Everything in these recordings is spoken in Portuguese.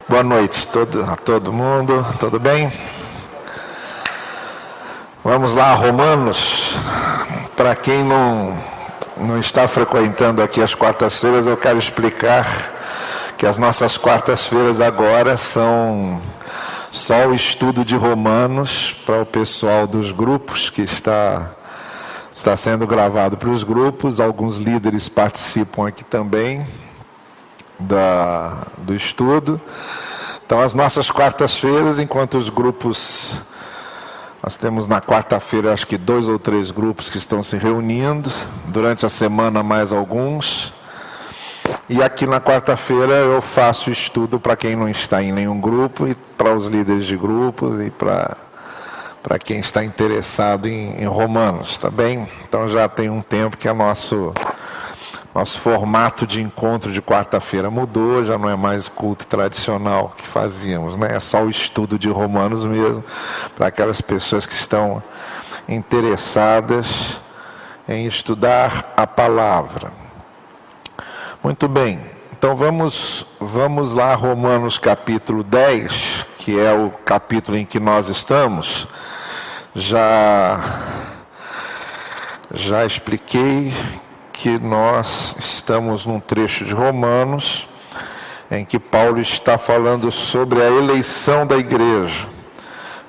Boa noite a todo mundo, tudo bem? Vamos lá, Romanos. Para quem não está frequentando aqui as quartas-feiras, eu quero explicar que as nossas quartas-feiras agora são só o estudo de Romanos para o pessoal dos grupos, que está sendo gravado para os grupos. Alguns líderes participam aqui também do estudo. Então, as nossas quartas-feiras, enquanto os grupos, nós temos na quarta-feira acho que 2 ou 3 grupos que estão se reunindo, durante a semana mais alguns, e aqui na quarta-feira eu faço estudo para quem não está em nenhum grupo, e para os líderes de grupos, e para quem está interessado em Romanos, tá bem? Então já tem um tempo que nosso formato de encontro de quarta-feira mudou, já não é mais o culto tradicional que fazíamos, né? É só o estudo de Romanos mesmo, para aquelas pessoas que estão interessadas em estudar a palavra. Muito bem, então vamos lá, Romanos capítulo 10, que é o capítulo em que nós estamos. Já expliquei que nós estamos num trecho de Romanos em que Paulo está falando sobre a eleição da igreja.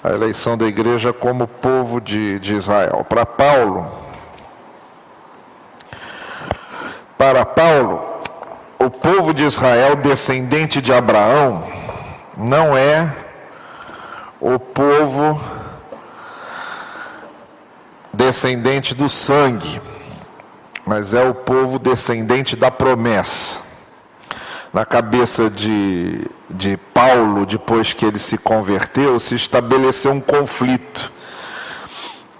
A eleição da igreja como povo de Israel. Para Paulo, o povo de Israel, descendente de Abraão, não é o povo descendente do sangue, mas é o povo descendente da promessa. Na cabeça de Paulo, depois que ele se converteu, se estabeleceu um conflito.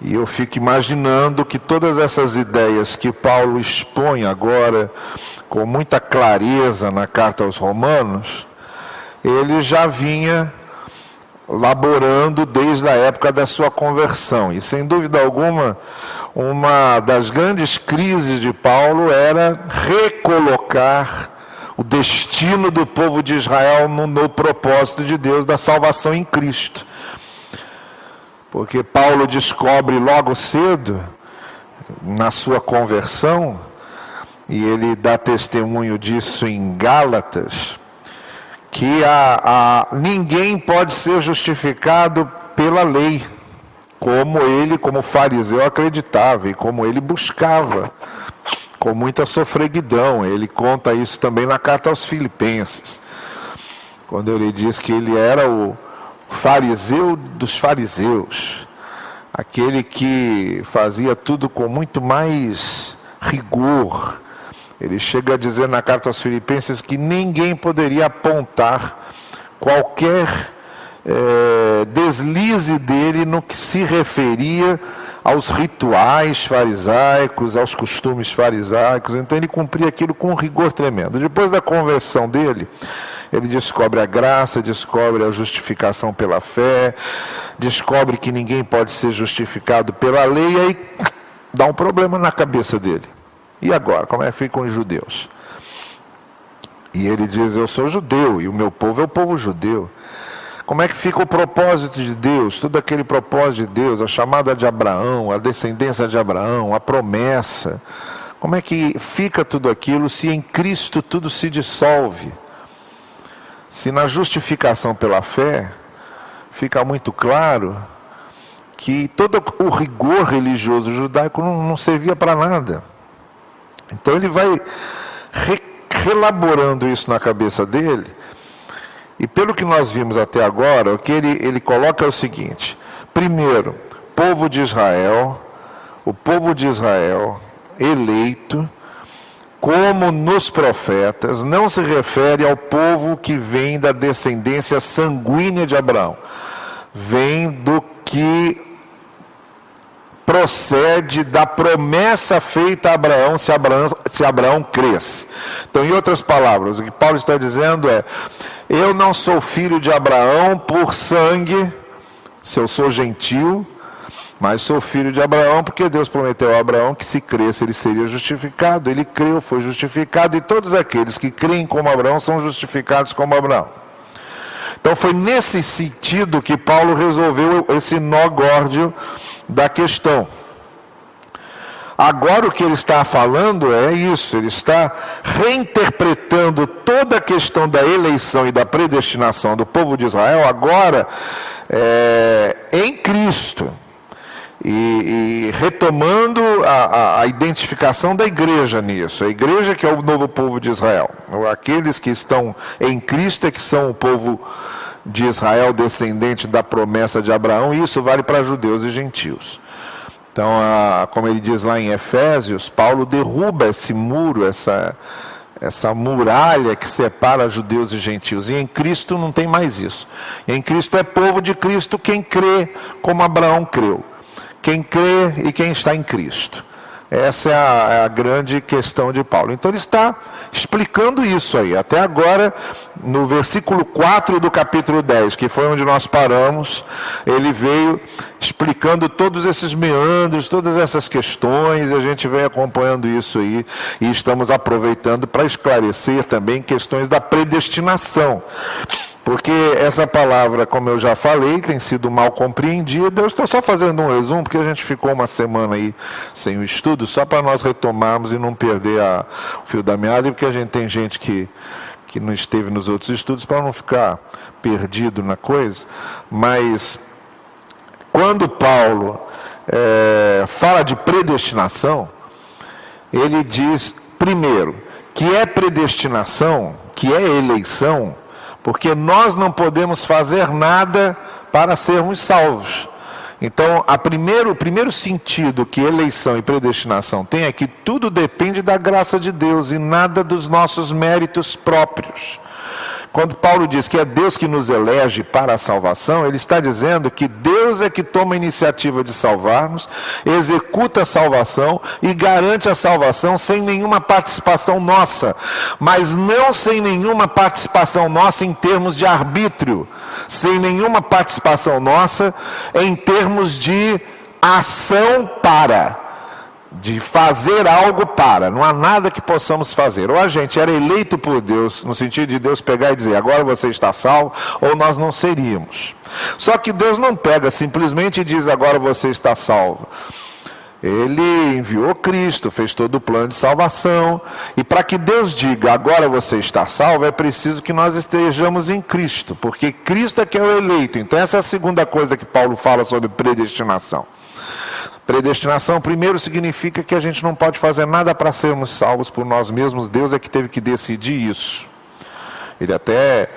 E eu fico imaginando que todas essas ideias que Paulo expõe agora, com muita clareza na carta aos Romanos, ele já vinha laborando desde a época da sua conversão. E sem dúvida alguma, uma das grandes crises de Paulo era recolocar o destino do povo de Israel no propósito de Deus da salvação em Cristo. Porque Paulo descobre logo cedo, na sua conversão, e ele dá testemunho disso em Gálatas, que ninguém pode ser justificado pela lei, como ele, como fariseu, acreditava e como ele buscava, com muita sofreguidão. Ele conta isso também na carta aos Filipenses, quando ele diz que ele era o fariseu dos fariseus, aquele que fazia tudo com muito mais rigor. Ele chega a dizer na carta aos Filipenses que ninguém poderia apontar qualquer deslize dele no que se referia aos rituais farisaicos, aos costumes farisaicos. Então ele cumpria aquilo com um rigor tremendo. Depois da conversão dele, ele descobre a graça, descobre a justificação pela fé, descobre que ninguém pode ser justificado pela lei, e aí dá um problema na cabeça dele. E agora, como é que fica com os judeus? E ele diz: eu sou judeu, e o meu povo é o povo judeu. Como é que fica o propósito de Deus, todo aquele propósito de Deus, a chamada de Abraão, a descendência de Abraão, a promessa? Como é que fica tudo aquilo se em Cristo tudo se dissolve? Se na justificação pela fé fica muito claro que todo o rigor religioso judaico não servia para nada. Então ele vai relaborando isso na cabeça dele, e pelo que nós vimos até agora, o que ele coloca é o seguinte: primeiro, povo de Israel, o povo de Israel eleito, como nos profetas, não se refere ao povo que vem da descendência sanguínea de Abraão, vem do que procede da promessa feita a Abraão, se Abraão cresce. Então, em outras palavras, o que Paulo está dizendo é: eu não sou filho de Abraão por sangue, se eu sou gentil, mas sou filho de Abraão porque Deus prometeu a Abraão que se cresce ele seria justificado. Ele creu, foi justificado, e todos aqueles que creem como Abraão são justificados como Abraão. Então foi nesse sentido que Paulo resolveu esse nó górdio da questão. Agora o que ele está falando é isso, ele está reinterpretando toda a questão da eleição e da predestinação do povo de Israel, agora em Cristo. E retomando a identificação da igreja nisso. A igreja que é o novo povo de Israel. Aqueles que estão em Cristo é que são o povo de Israel, descendente da promessa de Abraão, e isso vale para judeus e gentios. Então, como ele diz lá em Efésios, Paulo derruba esse muro, essa muralha que separa judeus e gentios. E em Cristo não tem mais isso. Em Cristo é povo de Cristo quem crê como Abraão creu. Quem crê e quem está em Cristo. Essa é a grande questão de Paulo. Então ele está explicando isso aí. Até agora, no versículo 4 do capítulo 10, que foi onde nós paramos, ele veio explicando todos esses meandros, todas essas questões, e a gente vem acompanhando isso aí, e estamos aproveitando para esclarecer também questões da predestinação. Porque essa palavra, como eu já falei, tem sido mal compreendida. Eu estou só fazendo um resumo, porque a gente ficou uma semana aí sem o estudo, só para nós retomarmos e não perder o fio da meada, porque a gente tem gente que não esteve nos outros estudos, para não ficar perdido na coisa. Mas, quando Paulo fala de predestinação, ele diz, primeiro, que é predestinação, que é eleição, porque nós não podemos fazer nada para sermos salvos. Então, o primeiro sentido que eleição e predestinação tem é que tudo depende da graça de Deus e nada dos nossos méritos próprios. Quando Paulo diz que é Deus que nos elege para a salvação, ele está dizendo que Deus é que toma a iniciativa de salvar-nos, executa a salvação e garante a salvação sem nenhuma participação nossa, mas não sem nenhuma participação nossa em termos de arbítrio, sem nenhuma participação nossa em termos de ação de fazer algo para, não há nada que possamos fazer. Ou a gente era eleito por Deus, no sentido de Deus pegar e dizer, agora você está salvo, ou nós não seríamos. Só que Deus não pega simplesmente e diz, agora você está salvo. Ele enviou Cristo, fez todo o plano de salvação, e para que Deus diga, agora você está salvo, é preciso que nós estejamos em Cristo, porque Cristo é que é o eleito. Então essa é a segunda coisa que Paulo fala sobre predestinação. Predestinação, primeiro, significa que a gente não pode fazer nada para sermos salvos por nós mesmos. Deus é que teve que decidir isso. Ele até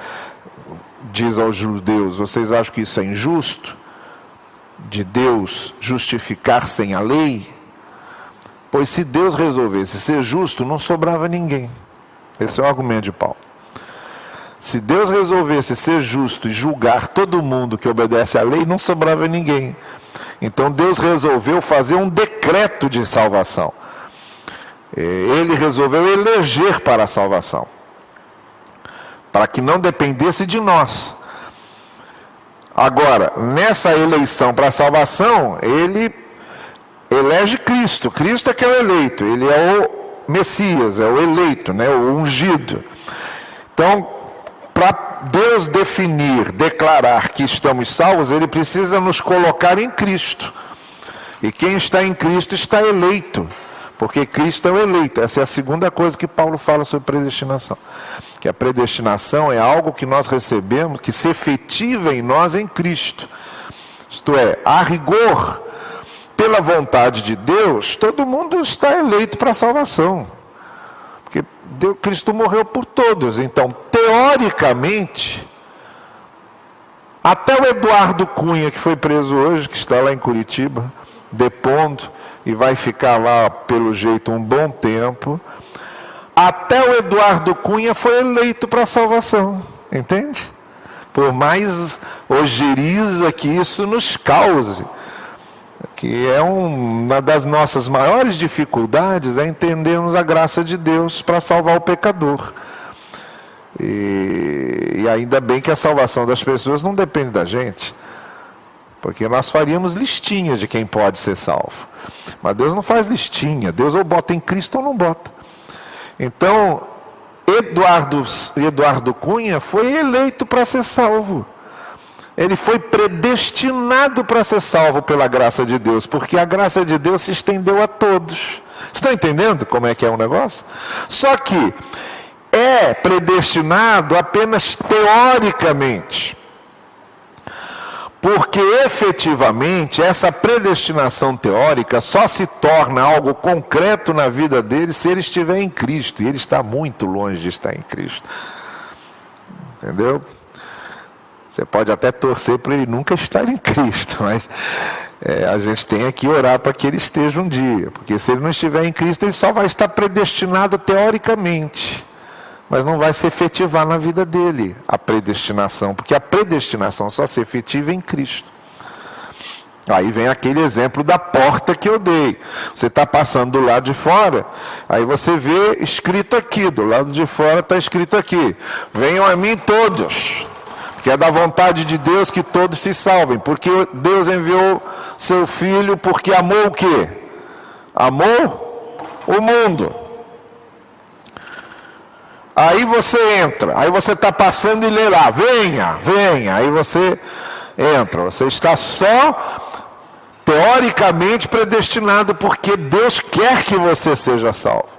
diz aos judeus, vocês acham que isso é injusto? De Deus justificar sem a lei? Pois se Deus resolvesse ser justo, não sobrava ninguém. Esse é o argumento de Paulo. Se Deus resolvesse ser justo e julgar todo mundo que obedece à lei, não sobrava ninguém. Então Deus resolveu fazer um decreto de salvação. Ele resolveu eleger para a salvação, para que não dependesse de nós. Agora, nessa eleição para a salvação, ele elege Cristo. Cristo é que é o eleito, ele é o Messias, é o eleito, né, o ungido. Então, para Deus definir, declarar que estamos salvos, ele precisa nos colocar em Cristo. E quem está em Cristo está eleito, porque Cristo é o eleito. Essa é a segunda coisa que Paulo fala sobre predestinação. Que a predestinação é algo que nós recebemos, que se efetiva em nós em Cristo. Isto é, a rigor, pela vontade de Deus, todo mundo está eleito para a salvação. Porque Cristo morreu por todos. Então, teoricamente, até o Eduardo Cunha, que foi preso hoje, que está lá em Curitiba, depondo, e vai ficar lá, pelo jeito, um bom tempo, até o Eduardo Cunha foi eleito para a salvação. Entende? Por mais ojeriza que isso nos cause. Que é uma das nossas maiores dificuldades, é entendermos a graça de Deus para salvar o pecador. E ainda bem que a salvação das pessoas não depende da gente, porque nós faríamos listinhas de quem pode ser salvo. Mas Deus não faz listinha, Deus ou bota em Cristo ou não bota. Então, Eduardo Cunha foi eleito para ser salvo. Ele foi predestinado para ser salvo pela graça de Deus, porque a graça de Deus se estendeu a todos. Estão entendendo como é que é o negócio? Só que é predestinado apenas teoricamente. Porque efetivamente essa predestinação teórica só se torna algo concreto na vida dele se ele estiver em Cristo. E ele está muito longe de estar em Cristo. Entendeu? Você pode até torcer para ele nunca estar em Cristo, mas a gente tem que orar para que ele esteja um dia. Porque se ele não estiver em Cristo, ele só vai estar predestinado teoricamente. Mas não vai se efetivar na vida dele a predestinação, porque a predestinação só se efetiva em Cristo. Aí vem aquele exemplo da porta que eu dei. Você está passando do lado de fora, aí você vê escrito aqui, do lado de fora está escrito aqui: venham a mim todos, que é da vontade de Deus que todos se salvem, porque Deus enviou seu Filho, porque amou o quê? Amou o mundo. Aí você entra, aí você está passando e lê lá: venha, venha. Aí você entra, você está só teoricamente predestinado, porque Deus quer que você seja salvo.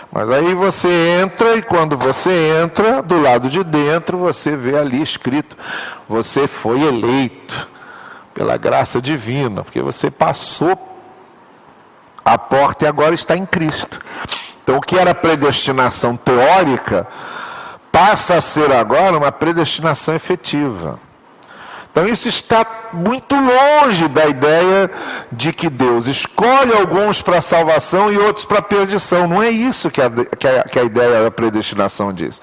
Mas aí você entra, e quando você entra, do lado de dentro, você vê ali escrito: você foi eleito pela graça divina, porque você passou a porta e agora está em Cristo. Então, o que era predestinação teórica passa a ser agora uma predestinação efetiva. Então, isso está muito longe da ideia de que Deus escolhe alguns para a salvação e outros para a perdição. Não é isso que a ideia da predestinação diz.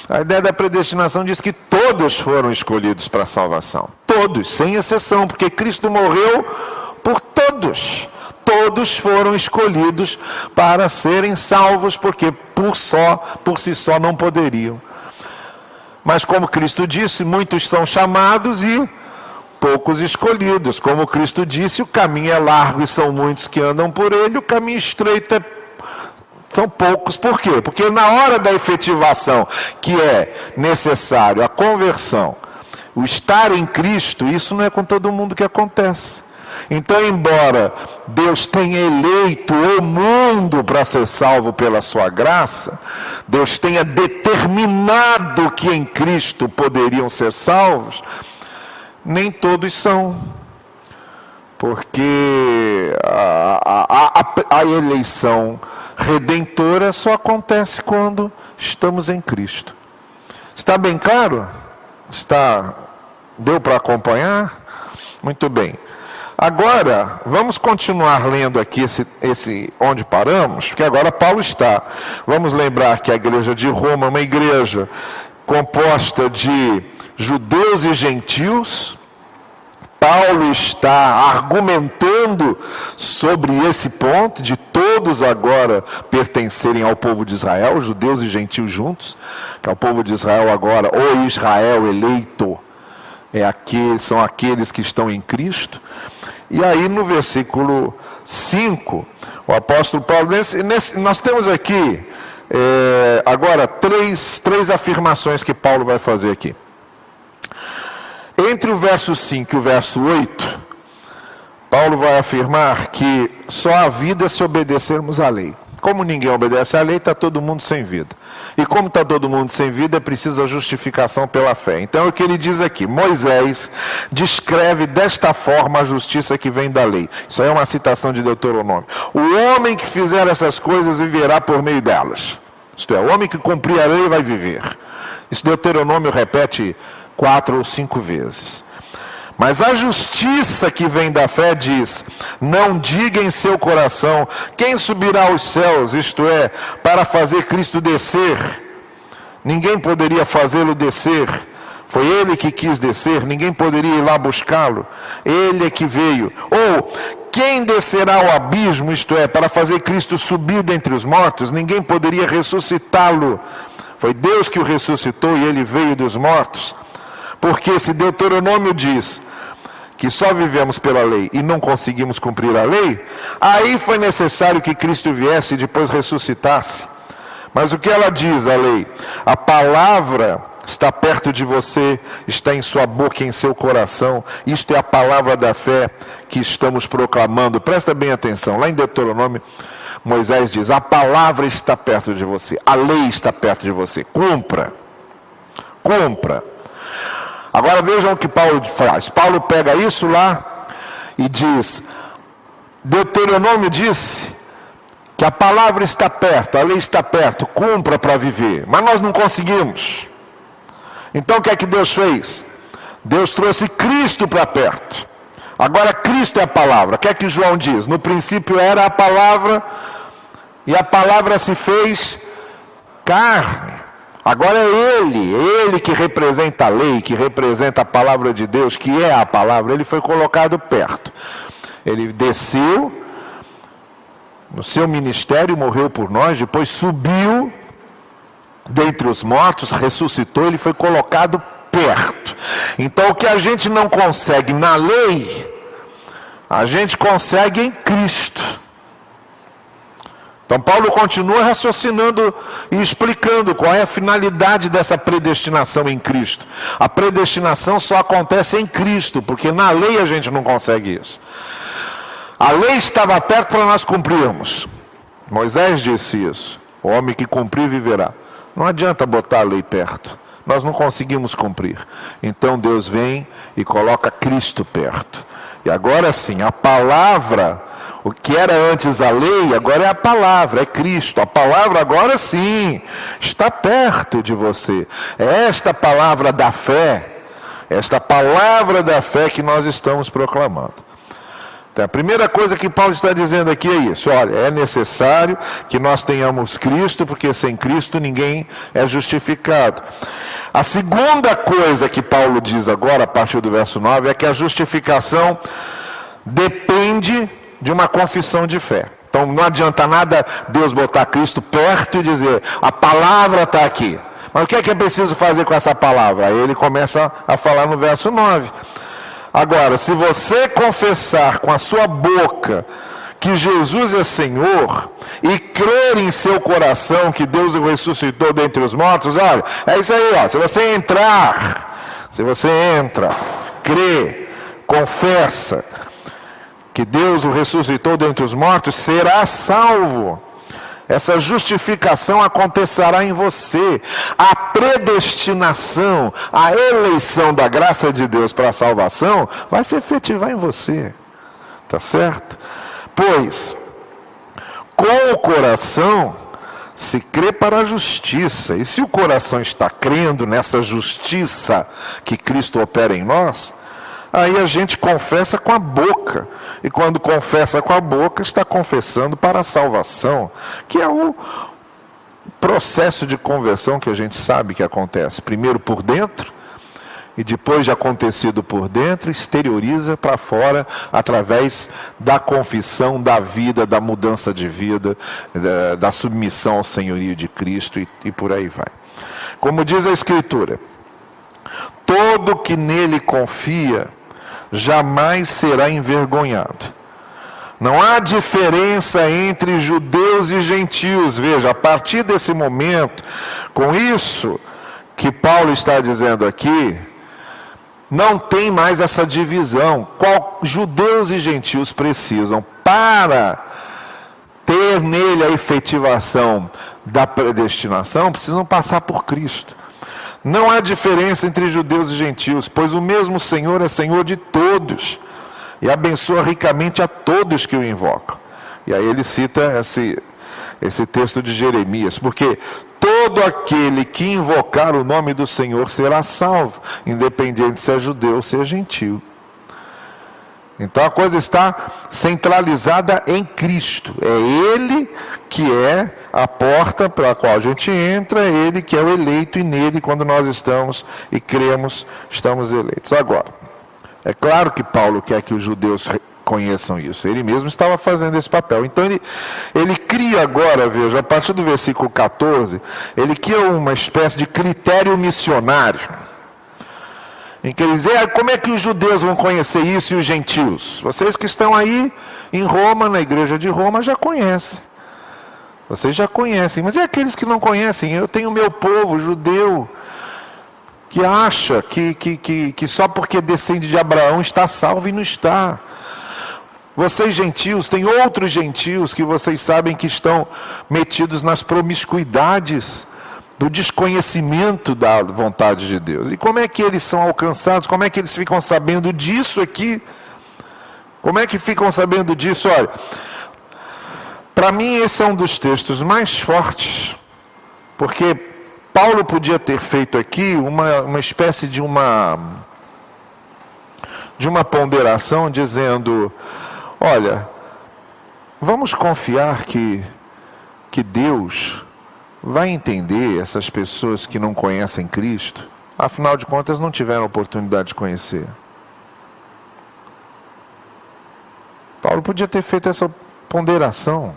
A ideia da predestinação diz que todos foram escolhidos para a salvação. Todos, sem exceção, porque Cristo morreu por todos. Todos foram escolhidos para serem salvos, porque por si só não poderiam. Mas como Cristo disse, muitos são chamados e poucos escolhidos. Como Cristo disse, o caminho é largo e são muitos que andam por ele, o caminho estreito são poucos. Por quê? Porque na hora da efetivação, que é necessário a conversão, o estar em Cristo, isso não é com todo mundo que acontece. Então, embora Deus tenha eleito o mundo para ser salvo pela sua graça, Deus tenha determinado que em Cristo poderiam ser salvos, nem todos são. Porque a eleição redentora só acontece quando estamos em Cristo. Está bem claro? Deu para acompanhar? Muito bem. Agora, vamos continuar lendo aqui esse onde paramos, porque agora Paulo está. Vamos lembrar que a igreja de Roma é uma igreja composta de judeus e gentios. Paulo está argumentando sobre esse ponto, de todos agora pertencerem ao povo de Israel, judeus e gentios juntos, que é o povo de Israel agora, o Israel eleito, são aqueles que estão em Cristo. E aí no versículo 5, o apóstolo Paulo, nós temos aqui agora três afirmações que Paulo vai fazer aqui. Entre o verso 5 e o verso 8, Paulo vai afirmar que só há vida se obedecermos à lei. Como ninguém obedece à lei, está todo mundo sem vida. E como está todo mundo sem vida, é preciso a justificação pela fé. Então é o que ele diz aqui: Moisés descreve desta forma a justiça que vem da lei. Isso aí é uma citação de Deuteronômio. O homem que fizer essas coisas viverá por meio delas. Isto é, o homem que cumprir a lei vai viver. Isso Deuteronômio repete 4 ou 5 vezes. Mas a justiça que vem da fé diz: não diga em seu coração, quem subirá aos céus, isto é, para fazer Cristo descer? Ninguém poderia fazê-lo descer. Foi ele que quis descer, ninguém poderia ir lá buscá-lo. Ele é que veio. Ou, quem descerá ao abismo, isto é, para fazer Cristo subir dentre os mortos? Ninguém poderia ressuscitá-lo. Foi Deus que o ressuscitou e ele veio dos mortos. Porque se Deuteronômio diz que só vivemos pela lei e não conseguimos cumprir a lei, aí foi necessário que Cristo viesse e depois ressuscitasse, Mas o que ela diz, a lei? A palavra está perto de você, está em sua boca e em seu coração. Isto é a palavra da fé que estamos proclamando. Presta bem atenção, lá em Deuteronômio, Moisés diz, a palavra está perto de você, a lei está perto de você, cumpra. Agora vejam o que Paulo faz. Paulo pega isso lá e diz, Deuteronômio disse que a palavra está perto, a lei está perto, cumpra para viver, mas nós não conseguimos. Então o que é que Deus fez? Deus trouxe Cristo para perto. Agora Cristo é a palavra. O que é que João diz? No princípio era a palavra, e a palavra se fez carne. Agora é Ele que representa a lei, que representa a palavra de Deus, que é a palavra. Ele foi colocado perto. Ele desceu no seu ministério, morreu por nós, depois subiu dentre os mortos, ressuscitou, ele foi colocado perto. Então o que a gente não consegue na lei, a gente consegue em Cristo. Então Paulo continua raciocinando e explicando qual é a finalidade dessa predestinação em Cristo. A predestinação só acontece em Cristo, porque na lei a gente não consegue isso. A lei estava perto para nós cumprirmos. Moisés disse isso. O homem que cumprir viverá. Não adianta botar a lei perto. Nós não conseguimos cumprir. Então Deus vem e coloca Cristo perto. E agora sim, a palavra, o que era antes a lei, agora é a palavra, é Cristo. A palavra agora sim, está perto de você. É esta palavra da fé, esta palavra da fé que nós estamos proclamando. Então, a primeira coisa que Paulo está dizendo aqui é isso. Olha, é necessário que nós tenhamos Cristo, porque sem Cristo ninguém é justificado. A segunda coisa que Paulo diz agora, a partir do verso 9, é que a justificação depende de uma confissão de fé. Então não adianta nada Deus botar Cristo perto e dizer, a palavra está aqui. Mas o que é preciso fazer com essa palavra? Aí ele começa a falar no verso 9. Agora, se você confessar com a sua boca que Jesus é Senhor e crer em seu coração que Deus o ressuscitou dentre os mortos, olha, é isso aí, ó. Se você entra, crê, confessa que Deus o ressuscitou dentre os mortos, será salvo. Essa justificação acontecerá em você. A predestinação, a eleição da graça de Deus para a salvação vai se efetivar em você. Tá certo? Pois, com o coração se crê para a justiça. E se o coração está crendo nessa justiça que Cristo opera em nós, aí a gente confessa com a boca. E quando confessa com a boca, está confessando para a salvação, que é o processo de conversão que a gente sabe que acontece. Primeiro por dentro, e depois de acontecido por dentro, exterioriza para fora, através da confissão da vida, da mudança de vida, da submissão ao senhorio de Cristo e por aí vai. Como diz a Escritura, todo que nele confia, jamais será envergonhado. Não há diferença entre judeus e gentios. Veja, a partir desse momento, com isso que Paulo está dizendo aqui, não tem mais essa divisão. Judeus e gentios precisam, para ter nele a efetivação da predestinação, precisam passar por Cristo. Não há diferença entre judeus e gentios, pois o mesmo Senhor é Senhor de todos e abençoa ricamente a todos que o invocam. E aí ele cita esse texto de Jeremias, porque todo aquele que invocar o nome do Senhor será salvo, independente se é judeu ou se é gentio. Então a coisa está centralizada em Cristo. É Ele que é a porta pela qual a gente entra, é Ele que é o eleito, e nele, quando nós estamos e cremos, estamos eleitos. Agora, é claro que Paulo quer que os judeus conheçam isso. Ele mesmo estava fazendo esse papel. Então ele cria agora, veja, a partir do versículo 14, ele cria uma espécie de critério missionário, em que ele diz, como é que os judeus vão conhecer isso e os gentios? Vocês que estão aí em Roma, na igreja de Roma, já conhecem. Vocês já conhecem, mas e aqueles que não conhecem? Eu tenho meu povo judeu, que acha que só porque descende de Abraão está salvo e não está. Vocês gentios, tem outros gentios que vocês sabem que estão metidos nas promiscuidades do desconhecimento da vontade de Deus. E como é que eles são alcançados? Como é que eles ficam sabendo disso aqui? Como é que ficam sabendo disso? Olha, para mim esse é um dos textos mais fortes, porque Paulo podia ter feito aqui uma espécie de uma ponderação, dizendo: olha, vamos confiar que Deus vai entender essas pessoas que não conhecem Cristo, afinal de contas não tiveram oportunidade de conhecer. Paulo podia ter feito essa ponderação,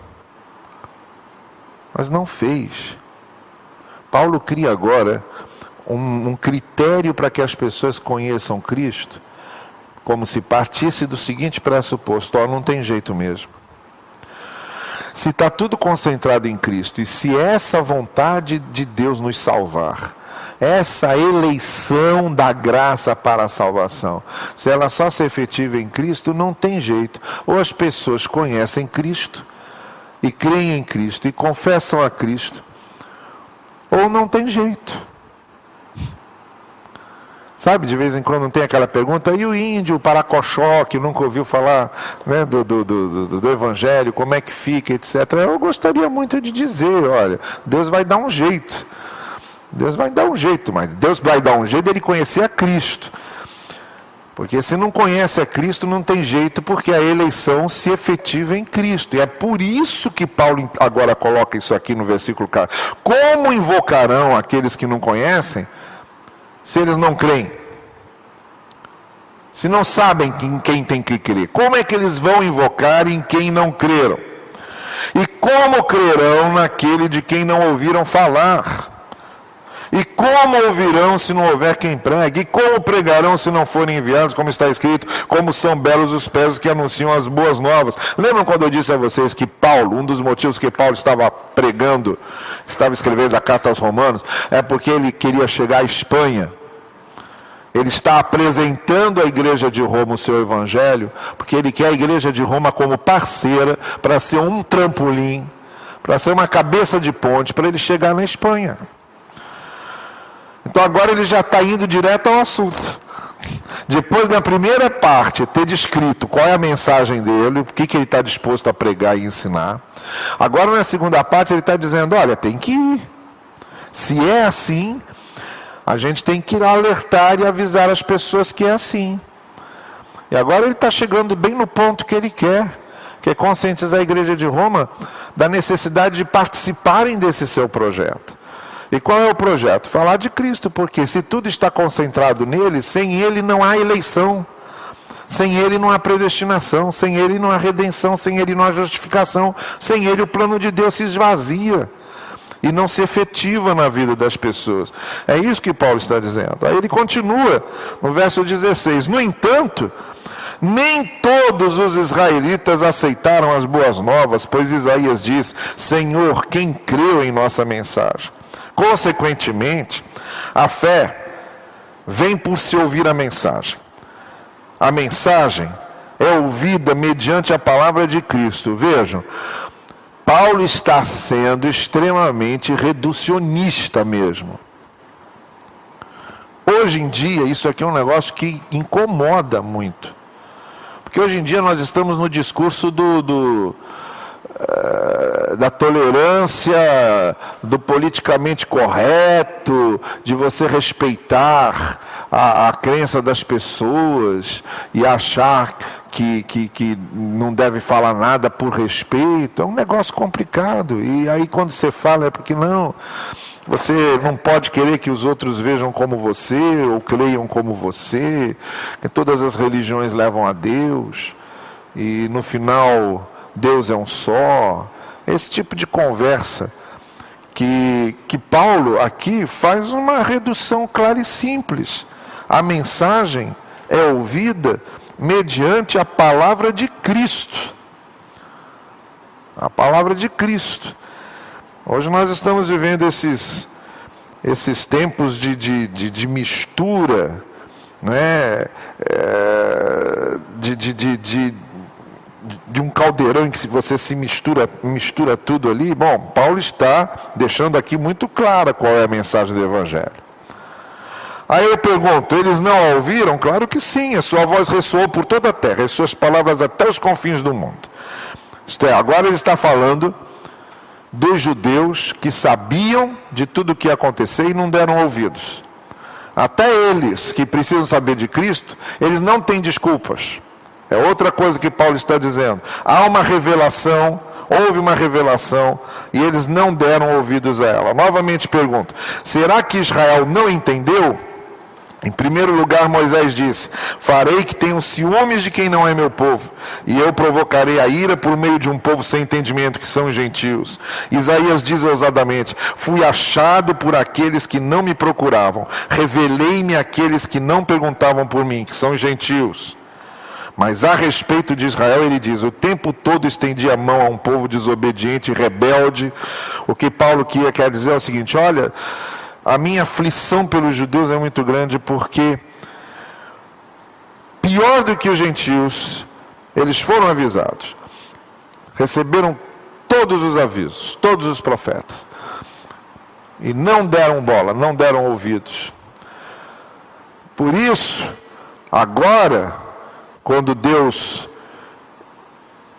mas não fez. Paulo cria agora um critério para que as pessoas conheçam Cristo, como se partisse do seguinte pressuposto: não tem jeito mesmo. Se está tudo concentrado em Cristo, e se essa vontade de Deus nos salvar, essa eleição da graça para a salvação, se ela só se efetiva em Cristo, não tem jeito. Ou as pessoas conhecem Cristo, e creem em Cristo, e confessam a Cristo, ou não tem jeito. Sabe, de vez em quando tem aquela pergunta: e o índio, o paracochó, que nunca ouviu falar, né, do Evangelho, como é que fica, etc. Eu gostaria muito de dizer: olha, Deus vai dar um jeito. Deus vai dar um jeito, mas Deus vai dar um jeito de ele conhecer a Cristo. Porque se não conhece a Cristo, não tem jeito, porque a eleição se efetiva em Cristo. E é por isso que Paulo agora coloca isso aqui no versículo 4. Como invocarão aqueles que não conhecem, se eles não creem? Se não sabem em quem tem que crer, como é que eles vão invocar em quem não creram? E como crerão naquele de quem não ouviram falar? E como ouvirão se não houver quem pregue? E como pregarão se não forem enviados? Como está escrito: como são belos os pés que anunciam as boas novas. Lembram quando eu disse a vocês que Paulo, um dos motivos que Paulo estava pregando, estava escrevendo a carta aos Romanos, é porque ele queria chegar à Espanha. Ele está apresentando à igreja de Roma o seu evangelho, porque ele quer a igreja de Roma como parceira, para ser um trampolim, para ser uma cabeça de ponte, para ele chegar na Espanha. Então agora ele já está indo direto ao assunto. Depois da primeira parte, ter descrito qual é a mensagem dele, o que ele está disposto a pregar e ensinar. Agora na segunda parte ele está dizendo: olha, tem que ir. Se é assim, a gente tem que ir alertar e avisar as pessoas que é assim. E agora ele está chegando bem no ponto que ele quer, que é conscientizar a igreja de Roma da necessidade de participarem desse seu projeto. E qual é o projeto? Falar de Cristo, porque se tudo está concentrado nele, sem ele não há eleição, sem ele não há predestinação, sem ele não há redenção, sem ele não há justificação, sem ele o plano de Deus se esvazia e não se efetiva na vida das pessoas. É isso que Paulo está dizendo. Aí ele continua no verso 16: no entanto, nem todos os israelitas aceitaram as boas novas, pois Isaías diz: Senhor, quem creu em nossa mensagem? Consequentemente, a fé vem por se ouvir a mensagem. A mensagem é ouvida mediante a palavra de Cristo. Vejam, Paulo está sendo extremamente reducionista mesmo. Hoje em dia, isso aqui é um negócio que incomoda muito. Porque hoje em dia nós estamos no discurso da tolerância, do politicamente correto, de você respeitar a crença das pessoas e achar que não deve falar nada por respeito. É um negócio complicado. E aí quando você fala é porque não, você não pode querer que os outros vejam como você ou creiam como você, que todas as religiões levam a Deus e no final Deus é um só. Esse tipo de conversa que Paulo aqui faz uma redução clara e simples. A mensagem é ouvida mediante a palavra de Cristo. A palavra de Cristo. Hoje nós estamos vivendo esses tempos de mistura, né? De um caldeirão em que você se mistura tudo ali. Bom, Paulo está deixando aqui muito clara qual é a mensagem do Evangelho. Aí eu pergunto, eles não a ouviram? Claro que sim, a sua voz ressoou por toda a terra, as suas palavras até os confins do mundo. Isto é, agora ele está falando dos judeus que sabiam de tudo o que ia acontecer e não deram ouvidos. Até eles que precisam saber de Cristo, eles não têm desculpas. É outra coisa que Paulo está dizendo. Há uma revelação, houve uma revelação, e eles não deram ouvidos a ela. Novamente pergunto, será que Israel não entendeu? Em primeiro lugar, Moisés disse, farei que tenham ciúmes de quem não é meu povo, e eu provocarei a ira por meio de um povo sem entendimento, que são os gentios. Isaías diz ousadamente, fui achado por aqueles que não me procuravam, revelei-me àqueles que não perguntavam por mim, que são os gentios. Mas a respeito de Israel, ele diz, o tempo todo estendi a mão a um povo desobediente e rebelde. O que Paulo quer dizer é o seguinte, olha, a minha aflição pelos judeus é muito grande, porque pior do que os gentios, eles foram avisados, receberam todos os avisos, todos os profetas, e não deram bola, não deram ouvidos. Por isso, agora, quando Deus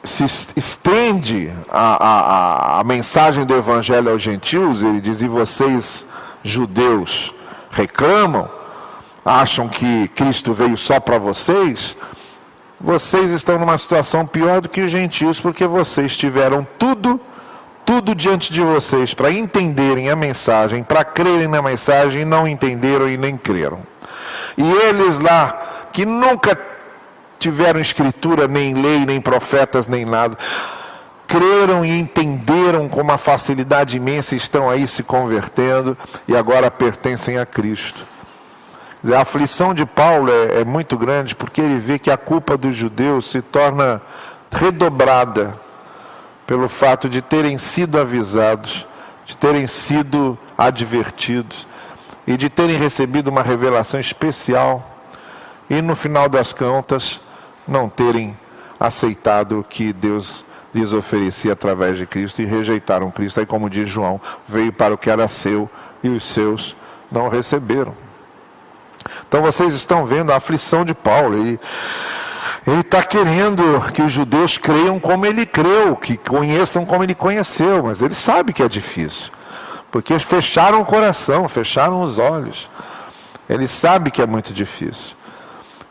se estende a mensagem do Evangelho aos gentios, ele diz, e vocês, judeus, reclamam, acham que Cristo veio só para vocês, vocês estão numa situação pior do que os gentios, porque vocês tiveram tudo diante de vocês para entenderem a mensagem, para crerem na mensagem, e não entenderam e nem creram. E eles lá, que nunca tiveram escritura, nem lei, nem profetas, nem nada, creram e entenderam com uma facilidade imensa, estão aí se convertendo e agora pertencem a Cristo. A aflição de Paulo é muito grande, porque ele vê que a culpa dos judeus se torna redobrada pelo fato de terem sido avisados, de terem sido advertidos e de terem recebido uma revelação especial e no final das contas não terem aceitado o que Deus lhes oferecia através de Cristo e rejeitaram Cristo. Aí, como diz João, veio para o que era seu e os seus não receberam. Então vocês estão vendo a aflição de Paulo. Ele está querendo que os judeus creiam como ele creu, que conheçam como ele conheceu, mas ele sabe que é difícil, porque fecharam o coração, fecharam os olhos. Ele sabe que é muito difícil.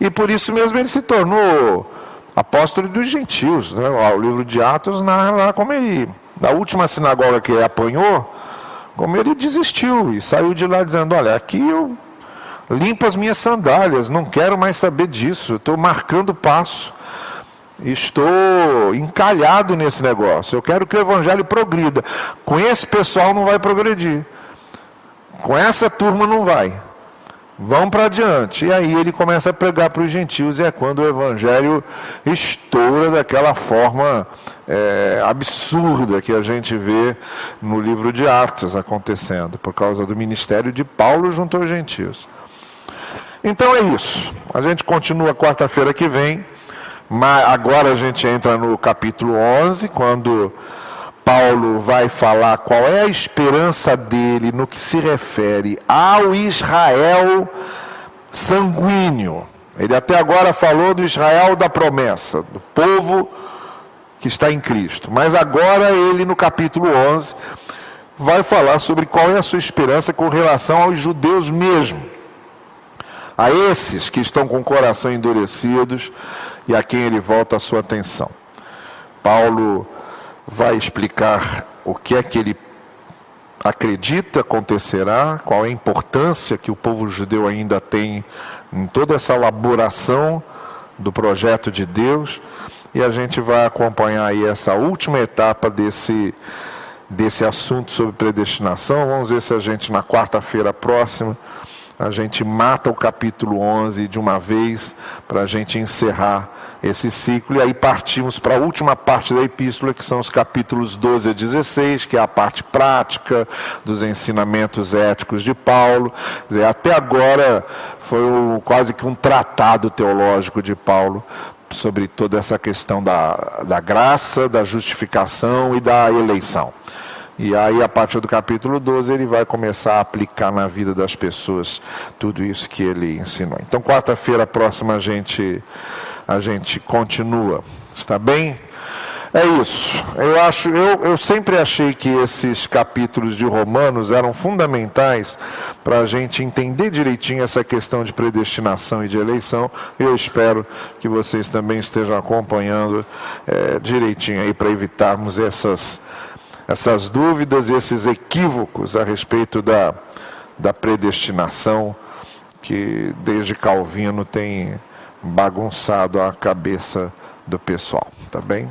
E por isso mesmo ele se tornou apóstolo dos gentios, né? O livro de Atos narra lá como ele, na última sinagoga que ele apanhou, como ele desistiu e saiu de lá dizendo, olha, aqui eu limpo as minhas sandálias, não quero mais saber disso, estou marcando passo, estou encalhado nesse negócio, eu quero que o evangelho progrida. Com esse pessoal não vai progredir, com essa turma não vai. Vão para adiante. E aí ele começa a pregar para os gentios, e é quando o evangelho estoura daquela forma absurda que a gente vê no livro de Atos acontecendo, por causa do ministério de Paulo junto aos gentios. Então é isso. A gente continua quarta-feira que vem, mas agora a gente entra no capítulo 11, quando Paulo vai falar qual é a esperança dele no que se refere ao Israel sanguíneo. Ele até agora falou do Israel da promessa, do povo que está em Cristo. Mas agora ele, no capítulo 11, vai falar sobre qual é a sua esperança com relação aos judeus mesmo. A esses que estão com o coração endurecidos e a quem ele volta a sua atenção. Paulo vai explicar o que é que ele acredita acontecerá, qual é a importância que o povo judeu ainda tem em toda essa elaboração do projeto de Deus, e a gente vai acompanhar aí essa última etapa desse assunto sobre predestinação. Vamos ver se a gente, na quarta-feira próxima, a gente mata o capítulo 11 de uma vez, para a gente encerrar esse ciclo, e aí partimos para a última parte da epístola, que são os capítulos 12 a 16, que é a parte prática dos ensinamentos éticos de Paulo. Quer dizer, até agora foi quase que um tratado teológico de Paulo sobre toda essa questão da graça, da justificação e da eleição. E aí, a partir do capítulo 12, ele vai começar a aplicar na vida das pessoas tudo isso que ele ensinou. Então, quarta-feira próxima a gente continua. Está bem? É isso. Eu sempre achei que esses capítulos de Romanos eram fundamentais para a gente entender direitinho essa questão de predestinação e de eleição. Eu espero que vocês também estejam acompanhando direitinho aí, para evitarmos essas dúvidas e esses equívocos a respeito da predestinação, que desde Calvino tem bagunçado a cabeça do pessoal. Tá bem?